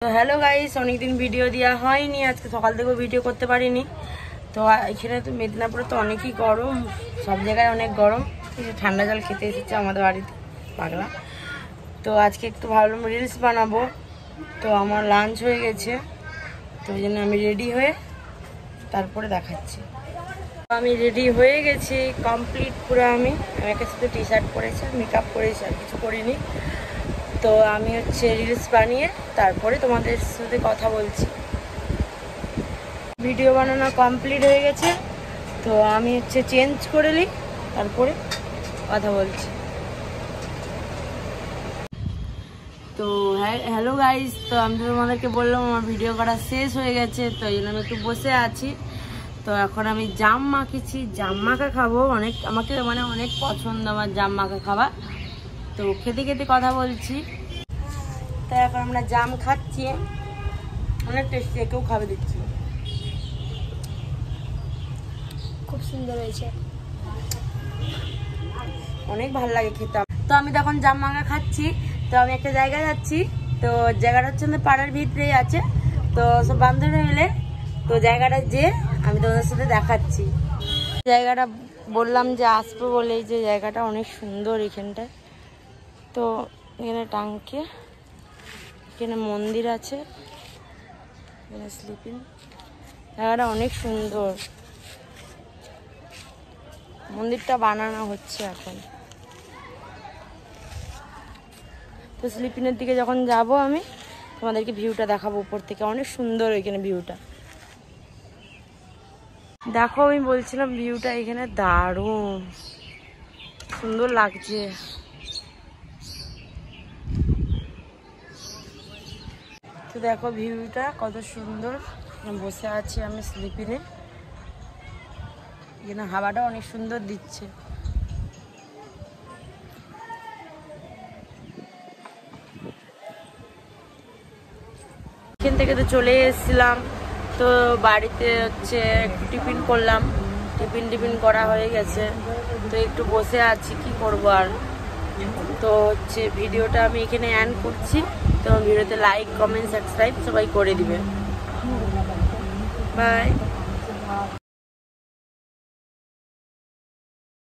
তো hello guys, অনেকদিন video দেওয়া হয়নি, আজকে সকাল থেকেও ভিডিও করতে পারিনি। তো এখানে তো মেদিনীপুরে তো অনেকই গরম, সব জায়গায় অনেক গরম। ঠান্ডা জল খেতে এসেছে আমাদের বাড়িতে পাগলা। তো আজকে একটু ভাবলাম রিলস বানাবো। তো আমার লাঞ্চ হয়ে গেছে, তো ওই জন্য আমি রেডি হয়ে তারপরে দেখাচ্ছি। আমি রেডি হয়ে গেছি কমপ্লিট পুরো। আমি একটা শুধু টি শার্ট পরেছি, মেকআপ করেছি, আর কিছু করিনি। তো আমি রিলস বানিয়ে তারপরে তোমাদের সাথে কথা বলছি। ভিডিও বানানো কমপ্লিট হয়ে গেছে, তো আমি চেঞ্জ করে নিই, তারপরে কথা বলছি। তো হ্যালো গাইস, তো আমি তোমাদেরকে বললাম আমার ভিডিও করা শেষ হয়ে গেছে, তো এই জন্য আমি একটু বসে আছি। তো এখন আমি জাম মাখিছি, জাম মাখা খাবো। আমাকে অনেক পছন্দ আমার জাম মাখা খাবার। তো খেতে খেতে কথা বলছি। তো এখন আমরা জাম খাচ্ছি, অনেক টেস্টি, কেউ খাবে দিচ্ছি। খুব সুন্দর হয়েছে, অনেক ভালো লাগে খেতে। তো আমি তখন জাম মাখা খাচ্ছি। তো আমি একটা জায়গায় যাচ্ছি, তো জায়গাটা হচ্ছে আমাদের পাড়ার ভিতরেই আছে। তো সব বান্ধবী মিলে তো জায়গাটা যে আমি তোমাদের সাথে দেখাচ্ছি। জায়গাটা বললাম যে আসবো বলে, যে জায়গাটা অনেক সুন্দর এখানটায়। তো এখানে টাঙ্কে, এখানে মন্দির আছে, এখানে স্লিপিং। জায়গাটা অনেক সুন্দর, মন্দিরটা বানানো হচ্ছে এখন। তো স্লিপিনের দিকে যখন যাব আমি তোমাদেরকে ভিউটা দেখাবো উপর থেকে, অনেক সুন্দর এখানে ভিউটা। দেখো, আমি বলছিলাম ভিউটা এখানে দারুণ সুন্দর লাগছে। তো দেখো ভিউটা কত সুন্দর। বসে আছি আমি স্লিপিনে, এখানে হাওয়াটা অনেক সুন্দর দিচ্ছে। এখান থেকে তো চলে এসেছিলাম। তো বাড়িতে একটু টিফিন করলাম, টিফিন করা হয়ে গেছে। তো একটু বসে আছি, কি করবো আর। তো ভিডিওটা আমি এখানে এন্ড করছি। তো ভিডিওতে লাইক, কমেন্ট, সাবস্ক্রাইব সবাই করে দিবে। বাই।